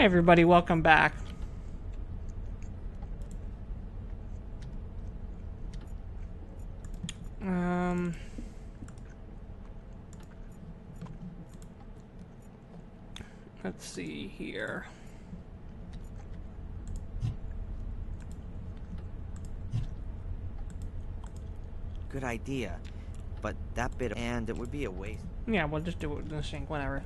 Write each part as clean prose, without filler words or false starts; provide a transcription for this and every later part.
Hey everybody, welcome back. Let's see here. Good idea, but that bit, and it would be a waste. Yeah, we'll just do it in the sink, whatever.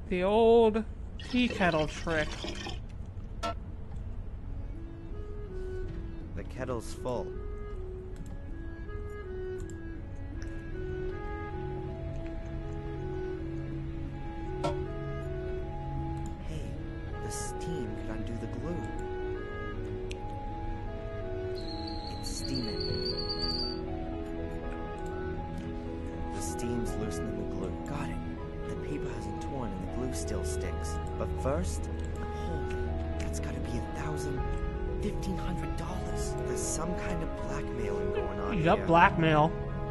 The old tea kettle trick. The kettle's full. Hey, the steam could undo the glue. It's steaming. The steam's loosening the glue. Got it. The paper hasn't torn and the glue still sticks. But first, holy, that's gotta be $1,500. There's some kind of blackmailing going on Yup, here. blackmail.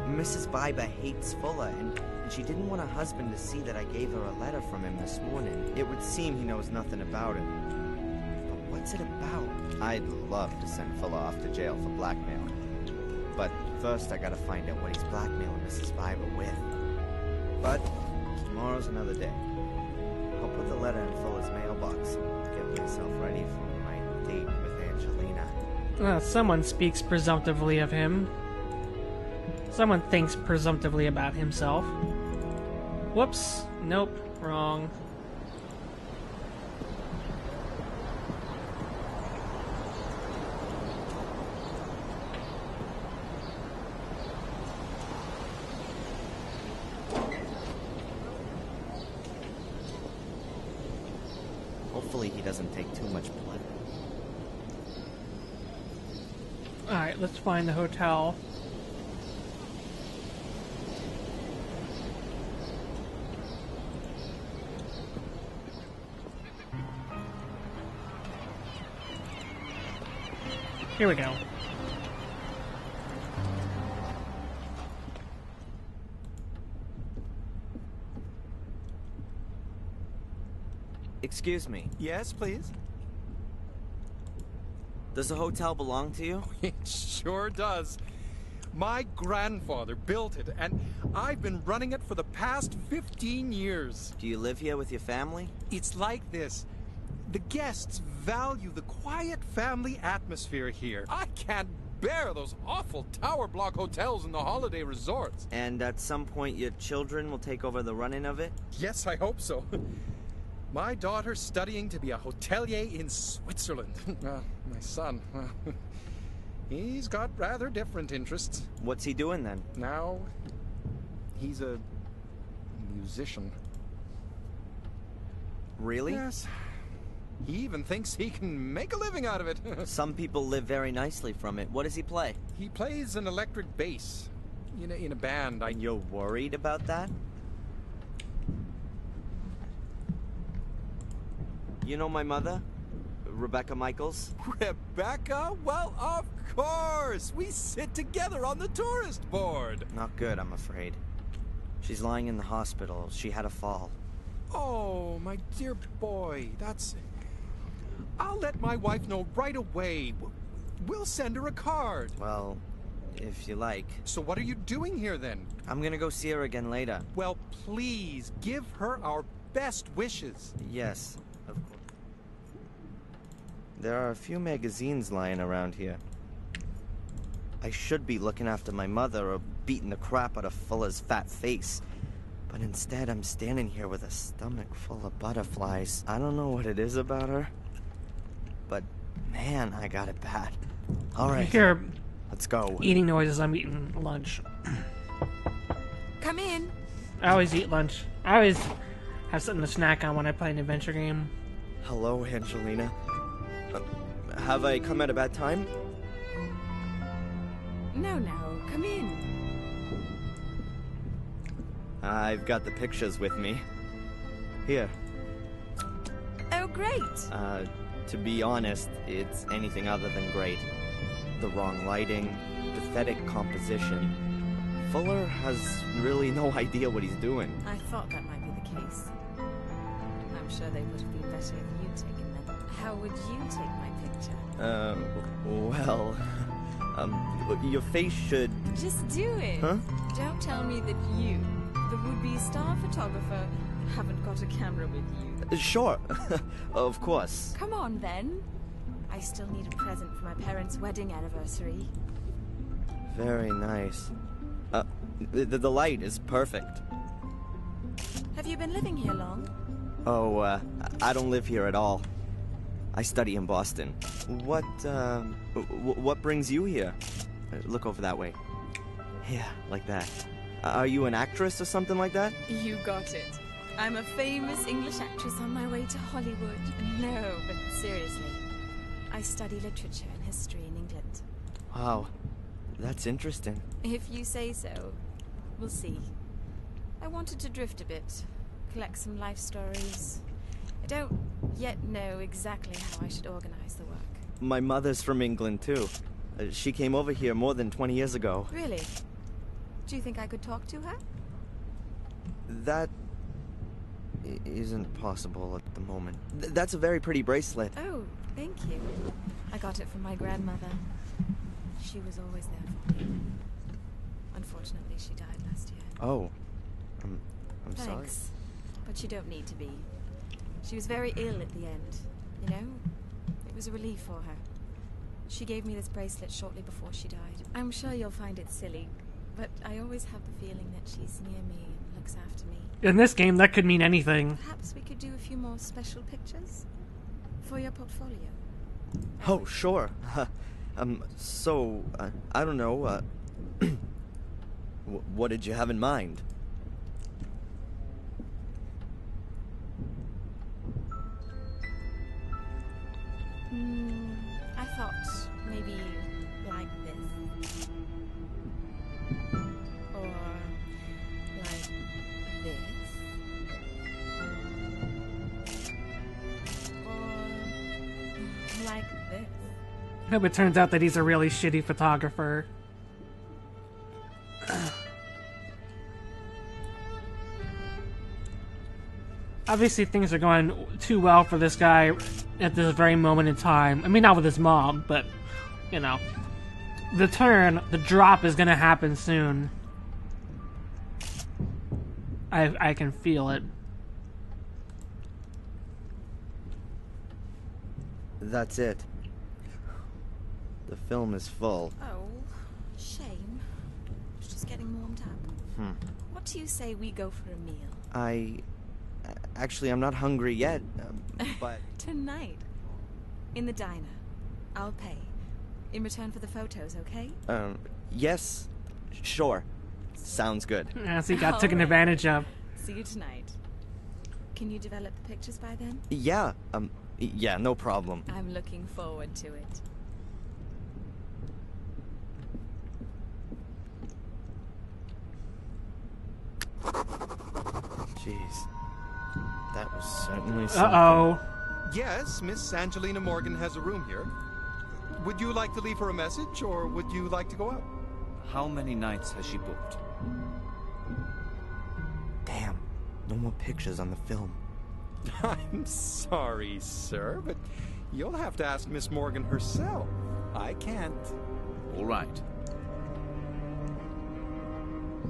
Mrs. Biba hates Fuller, and she didn't want her husband to see that I gave her a letter from him this morning. It would seem he knows nothing about it. But what's it about? I'd love to send Fuller off to jail for blackmail. But first I gotta find out what he's blackmailing Mrs. Biba with. But tomorrow's another day. I'll put the letter in Fuller's mailbox and get myself ready for my date with Angelina. Someone speaks presumptively of him. Someone thinks presumptively about himself. Whoops. Nope. Wrong. Hopefully he doesn't take too much blood. Alright, let's find the hotel. Here we go. Excuse me. Yes, please. Does the hotel belong to you? It sure does. My grandfather built it, and I've been running it for the past 15 years. Do you live here with your family? It's like this. The guests value the quiet family atmosphere here. I can't bear those awful tower block hotels in the holiday resorts. And at some point your children will take over the running of it? Yes, I hope so. My daughter's studying to be a hotelier in Switzerland. My son, well, he's got rather different interests. What's he doing then? Now, he's a musician. Really? Yes. He even thinks he can make a living out of it. Some people live very nicely from it. What does he play? He plays an electric bass in a band. And you're worried about that? You know my mother? Rebecca Michaels? Rebecca? Well, of course! We sit together on the tourist board! Not good, I'm afraid. She's lying in the hospital. She had a fall. Oh, my dear boy, that's... I'll let my wife know right away. We'll send her a card. Well, if you like. So what are you doing here, then? I'm gonna go see her again later. Well, please, give her our best wishes. Yes, of course. There are a few magazines lying around here. I should be looking after my mother or beating the crap out of Fuller's fat face. But instead, I'm standing here with a stomach full of butterflies. I don't know what it is about her. But, man, I got it bad. Alright, Here, let's go. eating noises. I'm eating lunch. Come in. I always eat lunch. I always have something to snack on when I play an adventure game. Hello, Angelina. Have I come at a bad time? No, come in. I've got the pictures with me. Here. Oh, great. To be honest, it's anything other than great. The wrong lighting, pathetic composition, Fuller has really no idea what he's doing. I thought that might be the case. I'm sure they would have been better if you'd taken them. How would you take my picture? Well, your face should... Just do it. Huh? Don't tell me that you, the would-be star photographer, haven't got a camera with you. Sure, of course. Come on, then. I still need a present for my parents' wedding anniversary. Very nice. The light is perfect. Have you been living here long? Oh, I don't live here at all. I study in Boston. What brings you here? Look over that way. Yeah, like that. Are you an actress or something like that? You got it. I'm a famous English actress on my way to Hollywood. No, but seriously. I study literature and history in England. Wow, that's interesting. If you say so. We'll see. I wanted to drift a bit, collect some life stories. I don't yet know exactly how I should organize the work. My mother's from England, too. She came over here more than 20 years ago. Really? Do you think I could talk to her? That isn't possible at the moment. That's a very pretty bracelet. Oh, thank you. I got it from my grandmother. She was always there for me. Unfortunately, she died last year. Oh, I'm sorry. Thanks. But you don't need to be. She was very ill at the end, you know? It was a relief for her. She gave me this bracelet shortly before she died. I'm sure you'll find it silly, but I always have the feeling that she's near me and looks after me. In this game, that could mean anything. Perhaps we could do a few more special pictures for your portfolio. Oh, sure. I don't know, what did you have in mind? I thought maybe like this. Or like this. Or like this. I hope it turns out that he's a really shitty photographer. Obviously, things are going too well for this guy at this very moment in time. I mean, not with his mom, but, you know. The drop is gonna happen soon. I can feel it. That's it. The film is full. Oh, shame. It's just getting warmed up. What do you say we go for a meal? Actually, I'm not hungry yet, but... Tonight. In the diner. I'll pay. In return for the photos, okay? Yes. Sure. Sounds good. Yeah, so he got taken Alright. advantage of. See you tonight. Can you develop the pictures by then? Yeah, yeah, no problem. I'm looking forward to it. Jeez. That was certainly something. Uh-oh. Yes, Miss Angelina Morgan has a room here. Would you like to leave her a message, or would you like to go out? How many nights has she booked? Damn. No more pictures on the film. I'm sorry, sir, but you'll have to ask Miss Morgan herself. I can't. All right.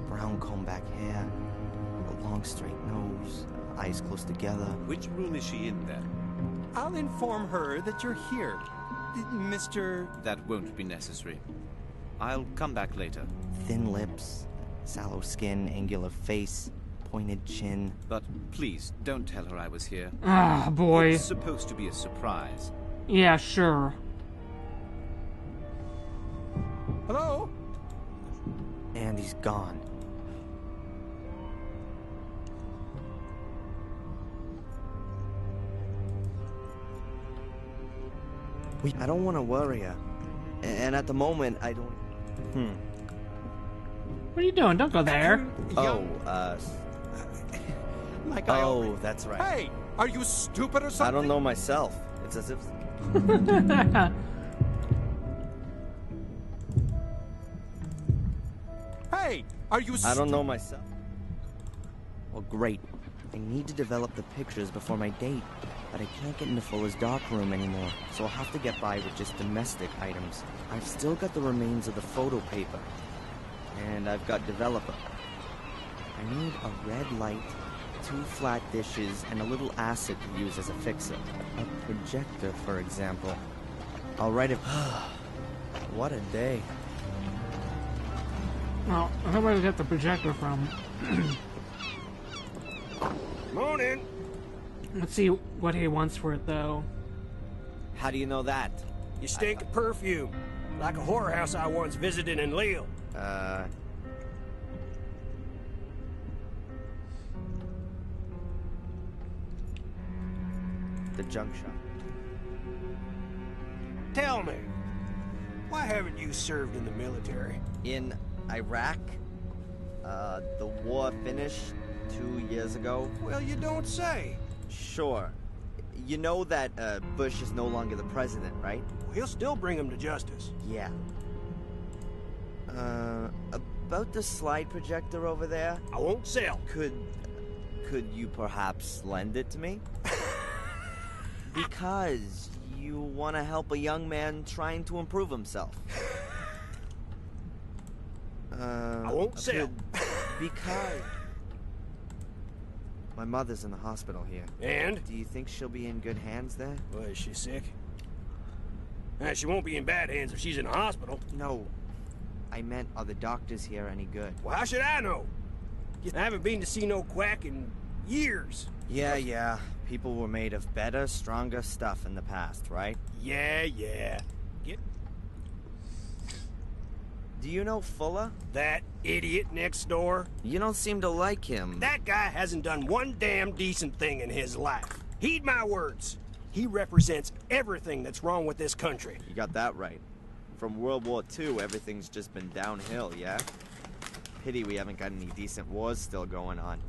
Brown comb-back hair, a long straight nose, eyes close together. Which room is she in then? I'll inform her that you're here. Mr. That won't be necessary. I'll come back later. Thin lips, sallow skin, angular face, pointed chin. But please, don't tell her I was here. Ah, boy. It's supposed to be a surprise. Yeah, sure. Hello? And he's gone. I don't want to worry her. And at the moment, I don't... What are you doing? Don't go there. Like I already... Oh, that's right. Hey, are you stupid or something? I don't know myself. It's as if... Hey, are you... I don't know myself. Well, great. I need to develop the pictures before my date, but I can't get into Fuller's darkroom anymore, so I'll have to get by with just domestic items. I've still got the remains of the photo paper, and I've got developer. I need a red light, 2 flat dishes, and a little acid to use as a fixer. A projector, for example. I'll write it. What a day. Well, I hope I get the projector from. Morning. Let's see what he wants for it, though. How do you know that? You stink of perfume, like a whorehouse I once visited in Lille. The junk shop. Tell me, why haven't you served in the military? In Iraq, the war finished 2 years ago. Well, you don't say. Sure. You know that Bush is no longer the president, right? He'll still bring him to justice. Yeah. About the slide projector over there? I won't sell. Could you perhaps lend it to me? Because you want to help a young man trying to improve himself. I won't sell. Because my mother's in the hospital here. And? Do you think she'll be in good hands there? Well, is she sick? She won't be in bad hands if she's in the hospital. No. I meant, are the doctors here any good? Well, how should I know? I haven't been to see no quack in years. Yeah. People were made of better, stronger stuff in the past, right? Yeah. Do you know Fuller? That idiot next door? You don't seem to like him. That guy hasn't done one damn decent thing in his life. Heed my words. He represents everything that's wrong with this country. You got that right. From World War II, everything's just been downhill, yeah? Pity we haven't got any decent wars still going on.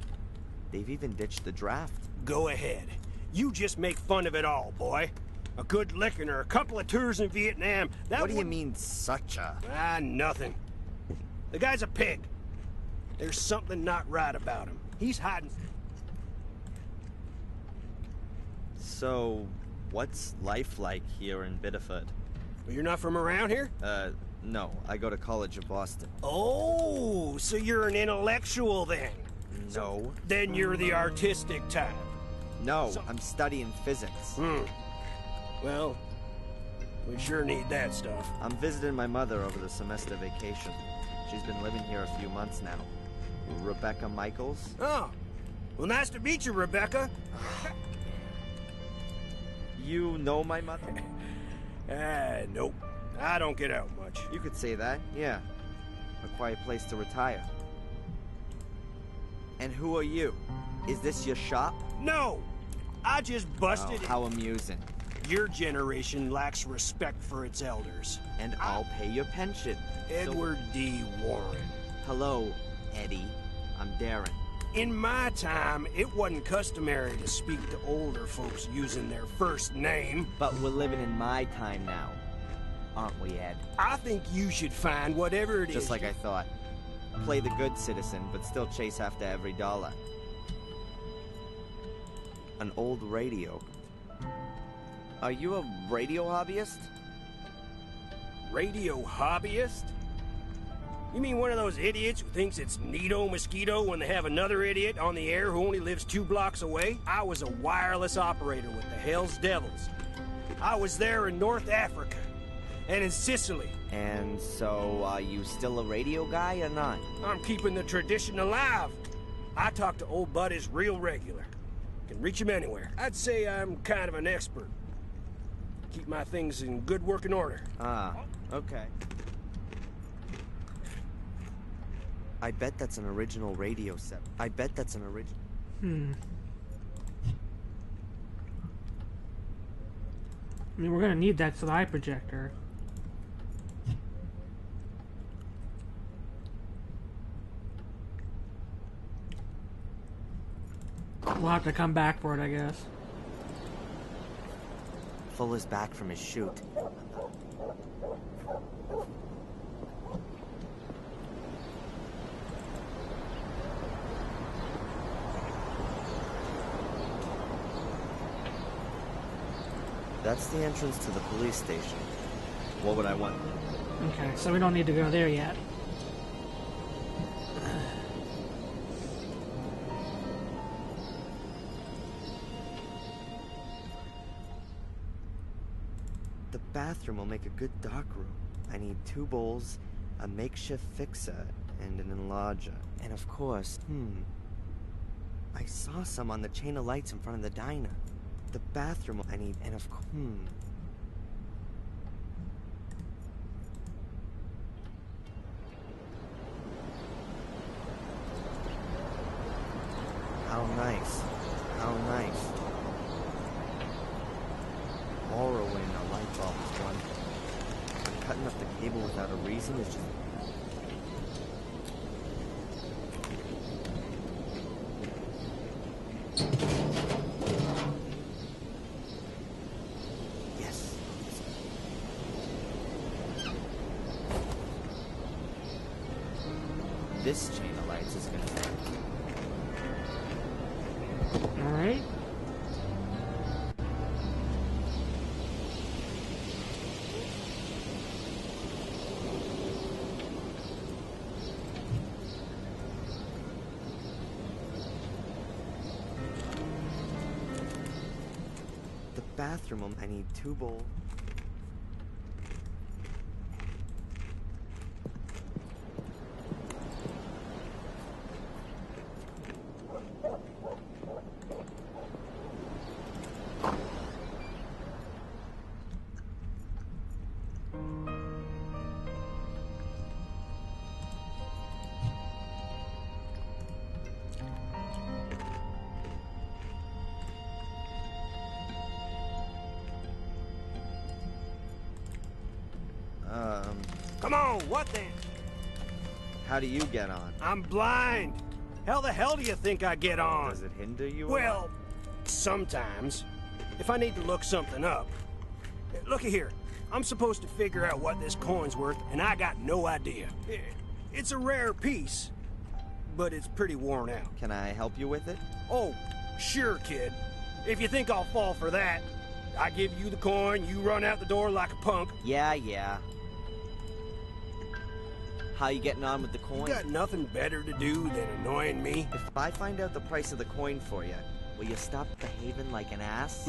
They've even ditched the draft. Go ahead. You just make fun of it all, boy. A good licking or a couple of tours in Vietnam, that What do you mean, such a... Nothing. The guy's a pig. There's something not right about him. He's hiding... So, what's life like here in Biddeford? Well, you're not from around here? No. I go to college in Boston. Oh, so you're an intellectual then? No. Then you're the artistic type. No, I'm studying physics. Well, we sure need that stuff. I'm visiting my mother over the semester vacation. She's been living here a few months now. Rebecca Michaels? Oh, well, nice to meet you, Rebecca. You know my mother? Nope. I don't get out much. You could say that, yeah. A quiet place to retire. And who are you? Is this your shop? No! I just busted Oh, how amusing. Your generation lacks respect for its elders. And I'll pay your pension. Edward D. Warren. Hello, Eddie. I'm Darren. In my time, it wasn't customary to speak to older folks using their first name. But we're living in my time now, aren't we, Ed? I think you should find whatever it is. Just like I thought. Play the good citizen, but still chase after every dollar. An old radio. Are you a radio hobbyist? Radio hobbyist? You mean one of those idiots who thinks it's neato mosquito when they have another idiot on the air who only lives 2 blocks away? I was a wireless operator with the Hell's Devils. I was there in North Africa and in Sicily. And so, are you still a radio guy or not? I'm keeping the tradition alive. I talk to old buddies real regular. Can reach him anywhere. I'd say I'm kind of an expert. Keep my things in good working order. Ah, okay. I bet that's an original radio set. I bet that's an original... I mean, we're gonna need that slide projector. We'll have to come back for it, I guess. Fuller's back from his shoot. That's the entrance to the police station. What would I want? Okay, so we don't need to go there yet. The bathroom will make a good dark room. I need 2 bowls, a makeshift fixer, and an enlarger. And of course, I saw some on the chain of lights in front of the diner. The bathroom I need, and of course, How nice. How nice. Horror when a light bulb is one thing. But cutting up the cable without a reason is just... Yes. This chain of lights is gonna take. Alright. The bathroom, I need 2 bowls. Come on, what then? How do you get on? I'm blind. How the hell do you think I get on? Does it hinder you? Well, sometimes. If I need to look something up. Looky here. I'm supposed to figure out what this coin's worth, and I got no idea. It's a rare piece, but it's pretty worn out. Can I help you with it? Oh, sure, kid. If you think I'll fall for that, I give you the coin, you run out the door like a punk. Yeah. How you getting on with the coin? You got nothing better to do than annoying me? If I find out the price of the coin for you, will you stop behaving like an ass?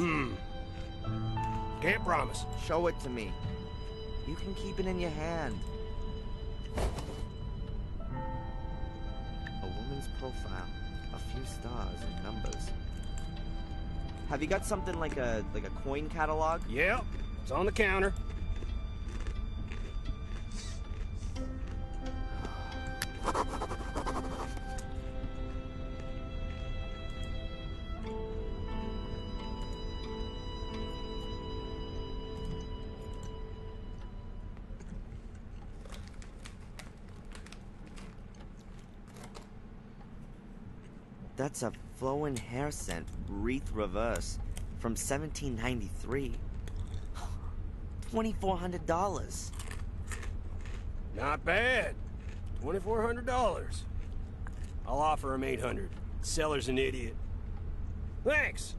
Can't promise. Show it to me. You can keep it in your hand. A woman's profile. A few stars and numbers. Have you got something like a coin catalog? Yep, it's on the counter. That's a flowing hair scent, wreath reverse, from 1793. $2,400. Not bad. $2,400. I'll offer him $800. Seller's an idiot. Thanks.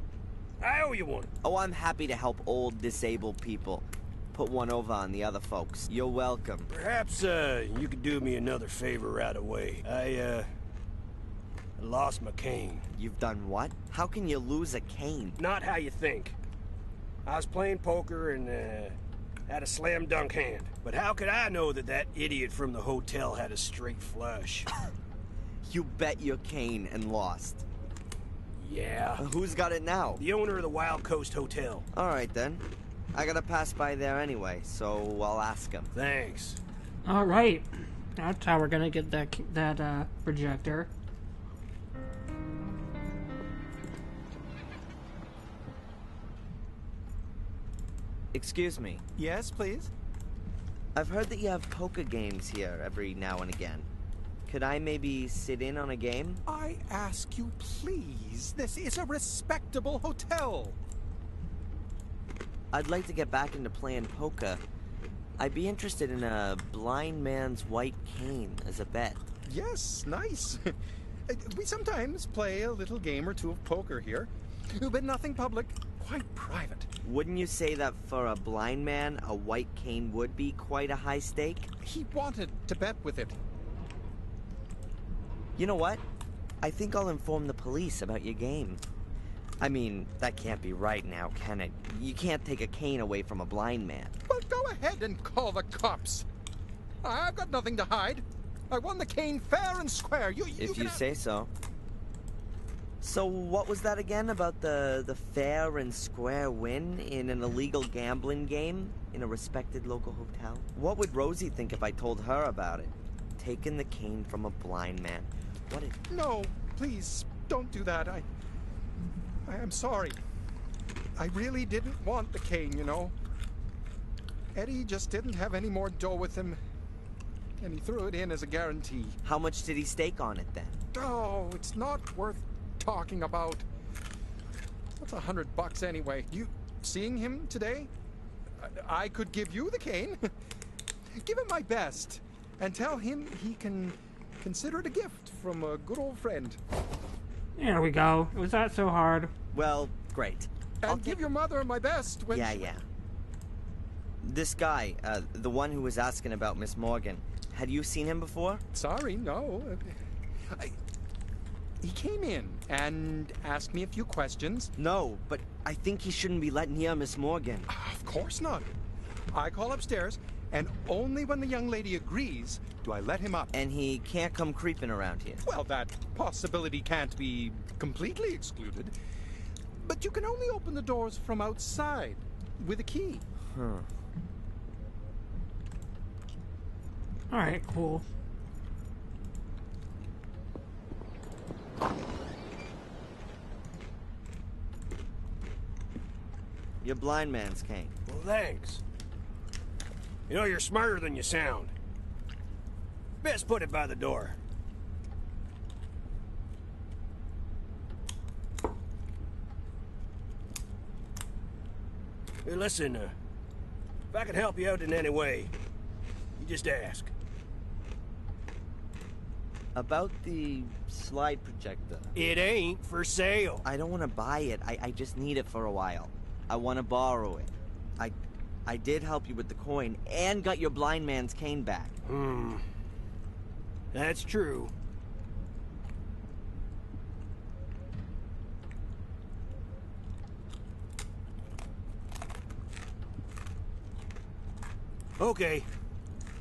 I owe you one. Oh, I'm happy to help old, disabled people. Put one over on the other folks. You're welcome. Perhaps, you could do me another favor right away. I lost my cane. You've done what? How can you lose a cane? Not how you think. I was playing poker and, had a slam dunk hand. But how could I know that that idiot from the hotel had a straight flush? You bet your cane and lost. Yeah. Who's got it now? The owner of the Wild Coast Hotel. Alright then. I gotta pass by there anyway, so I'll ask him. Thanks. Alright. That's how we're gonna get that projector. Excuse me. Yes, please? I've heard that you have poker games here every now and again. Could I maybe sit in on a game? I ask you, please. This is a respectable hotel. I'd like to get back into playing poker. I'd be interested in a blind man's white cane as a bet. Yes, nice. We sometimes play a little game or two of poker here, but nothing public. quite private. Wouldn't you say that for a blind man, a white cane would be quite a high stake? He wanted to bet with it. You know what? I think I'll inform the police about your game. I mean, that can't be right now, can it? You can't take a cane away from a blind man. Well, go ahead and call the cops. I've got nothing to hide. I won the cane fair and square. If you say so. So what was that again about the fair and square win in an illegal gambling game in a respected local hotel? What would Rosie think if I told her about it? Taking the cane from a blind man. What if... No, please, don't do that. I am sorry. I really didn't want the cane, you know. Eddie just didn't have any more dough with him, and he threw it in as a guarantee. How much did he stake on it then? Oh, it's not worth talking about. What's $100 anyway? You seeing him today? I could give you the cane. Give him my best, and tell him he can consider it a gift from a good old friend. There we go. Was that so hard? Well, great. I'll give your mother my best when Yeah. This guy, the one who was asking about Miss Morgan, had you seen him before? Sorry, no. He came in and asked me a few questions. No, but I think he shouldn't be letting near Miss Morgan. Of course not. I call upstairs, and only when the young lady agrees do I let him up. And he can't come creeping around here. Well, that possibility can't be completely excluded. But you can only open the doors from outside with a key. Huh. Alright, cool. Your blind man's cane. Well, thanks. You know, you're smarter than you sound. Best put it by the door. Hey, listen, if I can help you out in any way, you just ask. About the slide projector. It ain't for sale. I don't want to buy it. I just need it for a while. I want to borrow it. I did help you with the coin and got your blind man's cane back. That's true. Okay,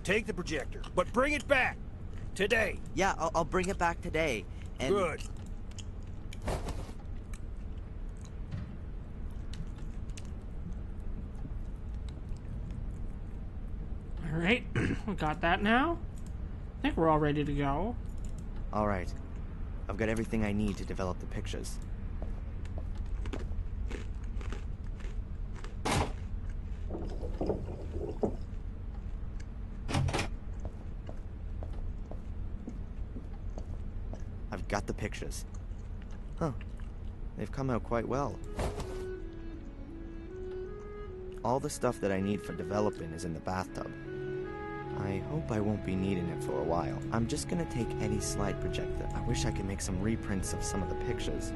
take the projector, but bring it back today. Yeah, I'll bring it back today. And Good. Alright, we got that now. I think we're all ready to go. all right, I've got everything I need to develop the pictures. I've got the pictures. Huh. They've come out quite well. All the stuff that I need for developing is in the bathtub. I hope I won't be needing it for a while. I'm just gonna take Eddie's slide projector. I wish I could make some reprints of some of the pictures.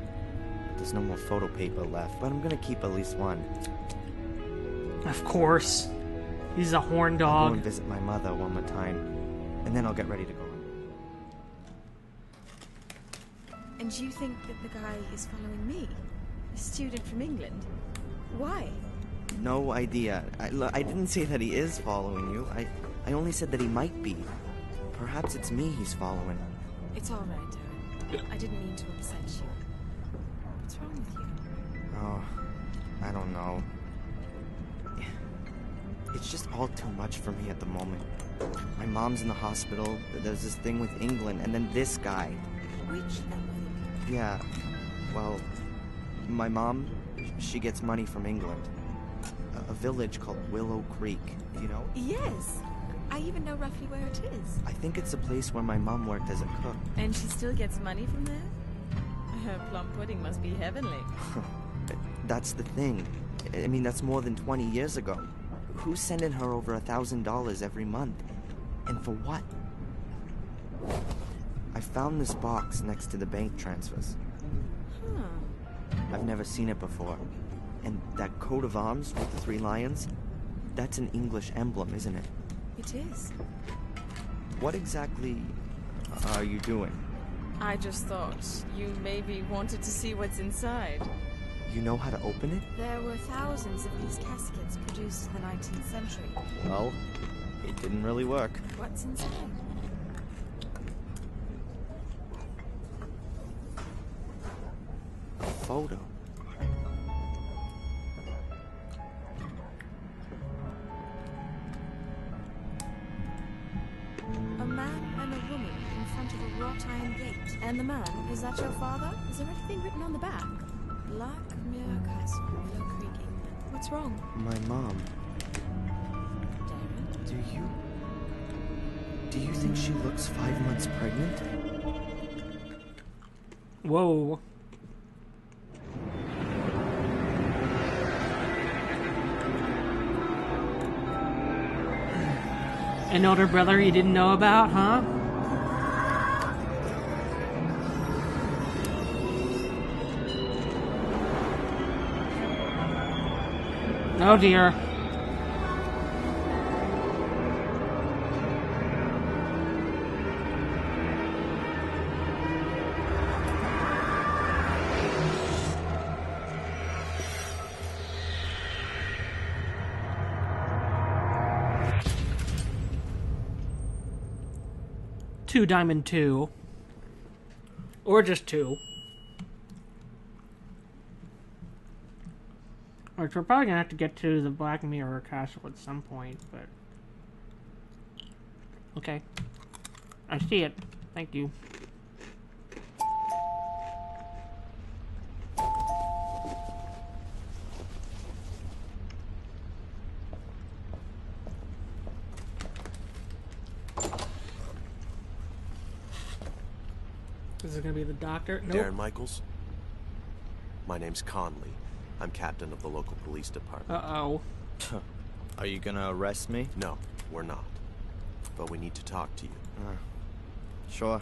But there's no more photo paper left, but I'm gonna keep at least one. Of course. He's a horn I'll go dog. and visit my mother one more time, and then I'll get ready to go. And you think that the guy is following me? A student from England? Why? No idea. I didn't say that he is following you. I only said that he might be. Perhaps it's me he's following. It's all right, Darren. I didn't mean to upset you. What's wrong with you? Oh, I don't know. It's just all too much for me at the moment. My mom's in the hospital, there's this thing with England, and then this guy. Which thing? Yeah, well, my mom, she gets money from England. A village called Willow Creek, you know? Yes. I even know roughly where it is. I think it's a place where my mom worked as a cook. And she still gets money from there? Her plum pudding must be heavenly. That's the thing. I mean, that's more than 20 years ago. Who's sending her over $1,000 every month? And for what? I found this box next to the bank transfers. Huh. I've never seen it before. And that coat of arms with the 3 lions, that's an English emblem, isn't it? It is. What exactly are you doing? I just thought you maybe wanted to see what's inside. You know how to open it? There were thousands of these caskets produced in the 19th century. Well, it didn't really work. What's inside? A photo. A man and a woman in front of a wrought iron gate. And the man, is that your father? Is there anything written on the back? Blackmere Castle, Willow Creek, England. What's wrong? My mom. Darren? Do you think she looks 5 months pregnant? Whoa. An older brother you didn't know about, huh? Oh dear. Two diamond 2. Or just 2. Which we're probably gonna have to get to the Black Mirror Castle at some point, but... Okay. I see it. Thank you. Is it gonna be the doctor? Nope. Darren Michaels? My name's Conley. I'm captain of the local police department. Uh-oh. Are you gonna arrest me? No, we're not. But we need to talk to you. Sure.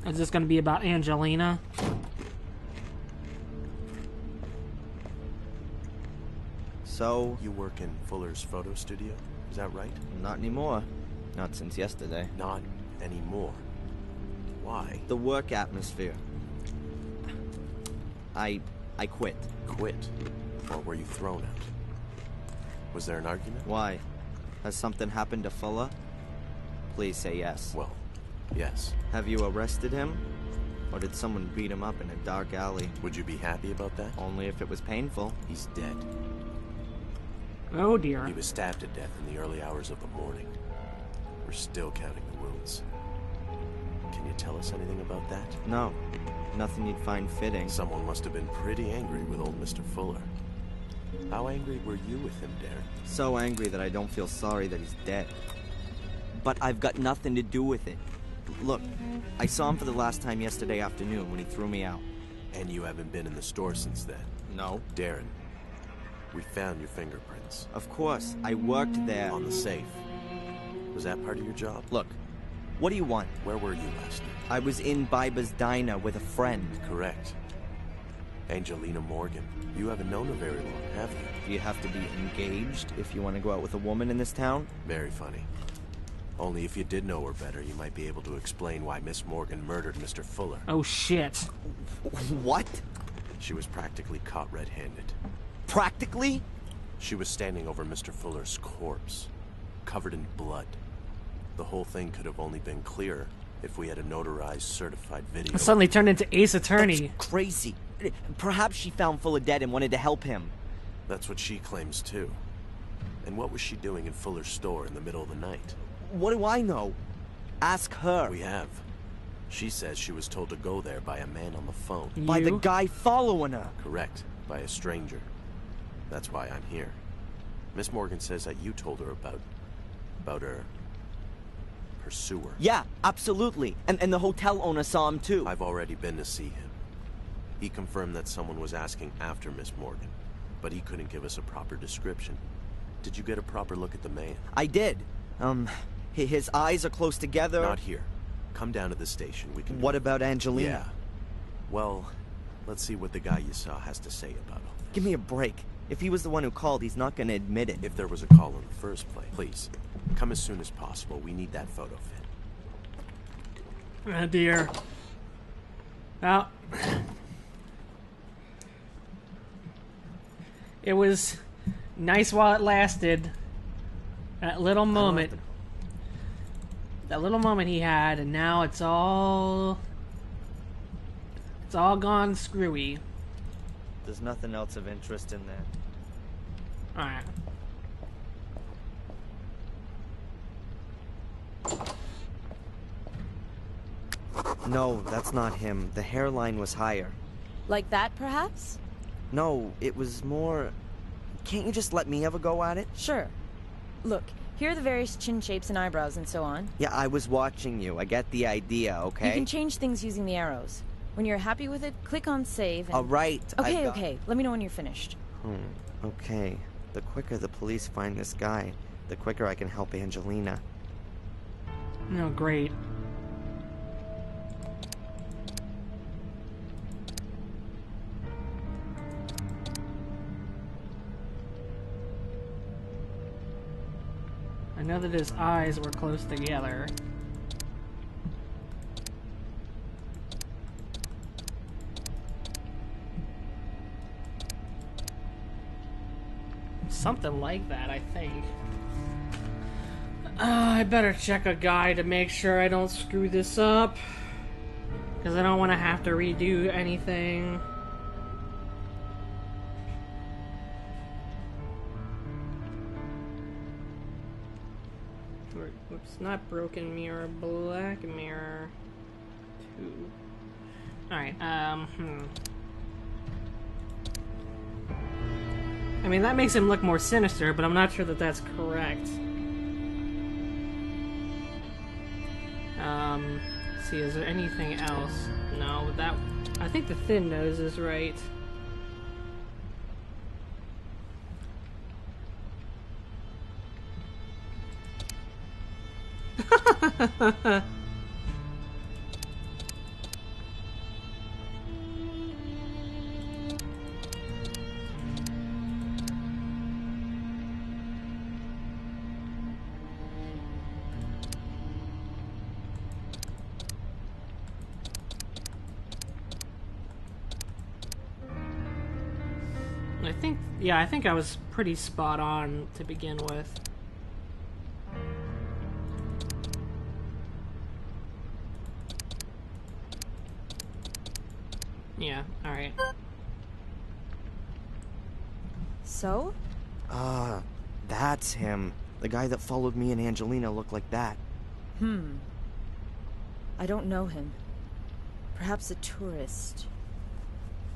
Is this gonna be about Angelina? So, You work in Fuller's photo studio? Is that right? not anymore. Not since yesterday. Not anymore. Why? The work atmosphere. I quit. Quit? Or were you thrown out? Was there an argument? Why? Has something happened to Fuller? Please say yes. Well, yes. Have you arrested him? Or did someone beat him up in a dark alley? Would you be happy about that? Only if it was painful. He's dead. Oh dear. He was stabbed to death in the early hours of the morning. We're still counting the wounds. Can you tell us anything about that? No. Nothing you'd find fitting. Someone must have been pretty angry with old Mr. Fuller. How angry were you with him, Darren? So angry that I don't feel sorry that he's dead. But I've got nothing to do with it. Look, I saw him for the last time yesterday afternoon when he threw me out. And you haven't been in the store since then? No. Darren, we found your fingerprints. Of course, I worked there. On the safe. Was that part of your job? Look, what do you want? Where were you last night? I was in Biba's diner with a friend. Correct. Angelina Morgan. You haven't known her very long, have you? Do you have to be engaged if you want to go out with a woman in this town? Very funny. Only if you did know her better, you might be able to explain why Miss Morgan murdered Mr. Fuller. Oh shit. What? She was practically caught red-handed. Practically? She was standing over Mr. Fuller's corpse, covered in blood. The whole thing could have only been clearer if we had a notarized, certified video. It suddenly turned into Ace Attorney. That's crazy. Perhaps she found Fuller dead and wanted to help him. That's what she claims, too. And what was she doing in Fuller's store in the middle of the night? What do I know? Ask her. We have. She says she was told to go there by a man on the phone. By the guy following her. Correct. By a stranger. That's why I'm here. Miss Morgan says that you told her about her pursuer. Yeah, absolutely. And the hotel owner saw him too. I've already been to see him. He confirmed that someone was asking after Miss Morgan, but he couldn't give us a proper description. Did you get a proper look at the man? I did. His eyes are close together. Not here. Come down to the station. We can. What about Angelina? Yeah. Well, Let's see what the guy you saw has to say about all this. Give me a break. If he was the one who called, he's not gonna admit it. If there was a call in the first place, please, come as soon as possible. We need that photo fit. Oh dear. Well, it was nice while it lasted. That little moment he had, and now it's all gone screwy. There's nothing else of interest in there. Alright. No, that's not him. The hairline was higher. Like that, perhaps? No, it was more... Can't you just let me have a go at it? Sure. Look, here are the various chin shapes and eyebrows and so on. Yeah, I was watching you. I get the idea, okay? You can change things using the arrows. When you're happy with it, click on save and... Alright, Okay. Let me know when you're finished. Okay. The quicker the police find this guy, the quicker I can help Angelina. Oh, great. I know that his eyes were close together. Something like that, I think. I better check a guide to make sure I don't screw this up. Because I don't want to have to redo anything. Whoops, not broken mirror, black mirror. 2. Alright, I mean, that makes him look more sinister, but I'm not sure that that's correct. Let's see, is there anything else? No, that... I think the thin nose is right. I think I was pretty spot on to begin with. Yeah, alright. So? That's him. The guy that followed me and Angelina looked like that. I don't know him. Perhaps a tourist.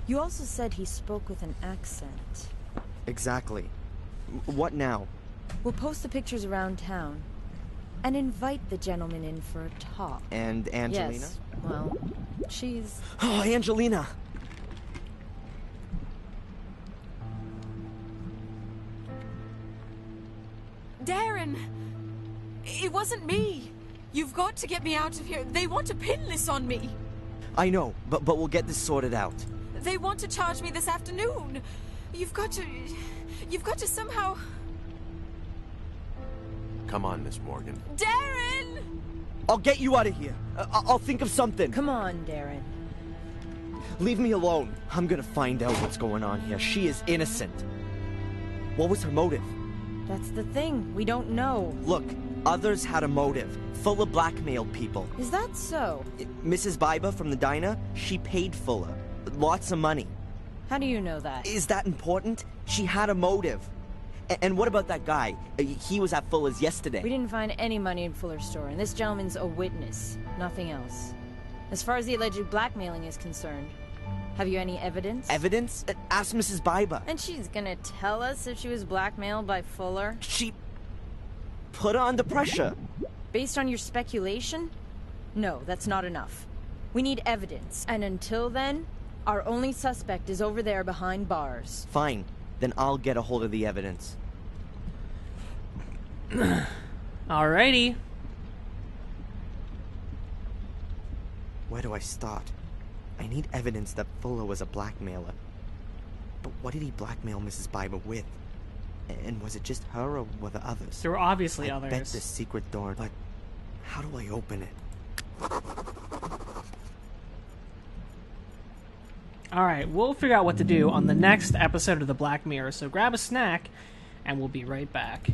You also said he spoke with an accent. Exactly. What now? We'll post the pictures around town. And invite the gentleman in for a talk. And Angelina? Yes. Well, she's... Oh, Angelina! Darren! It wasn't me! You've got to get me out of here. They want to pin this on me! I know, but we'll get this sorted out. They want to charge me this afternoon! You've got to somehow... Come on, Miss Morgan. Darren! I'll get you out of here. I'll think of something. Come on, Darren. Leave me alone. I'm gonna find out what's going on here. She is innocent. What was her motive? That's the thing. We don't know. Look, others had a motive. Fuller blackmailed people. Is that so? Mrs. Biba from the diner, she paid Fuller. Lots of money. How do you know that? Is that important? She had a motive. And what about that guy? He was at Fuller's yesterday. We didn't find any money in Fuller's store, and this gentleman's a witness. Nothing else. As far as the alleged blackmailing is concerned, have you any evidence? Evidence? Ask Mrs. Biba. And she's gonna tell us if she was blackmailed by Fuller? She put her under pressure. Based on your speculation? No, that's not enough. We need evidence. And until then, our only suspect is over there behind bars. Fine. Then I'll get a hold of the evidence. Alrighty. Where do I start? I need evidence that Fuller was a blackmailer. But what did he blackmail Mrs. Biber with? And was it just her, or were there others? There were obviously I others. bet the secret door, but how do I open it? Alright, we'll figure out what to do on the next episode of the Black Mirror, so grab a snack, and we'll be right back.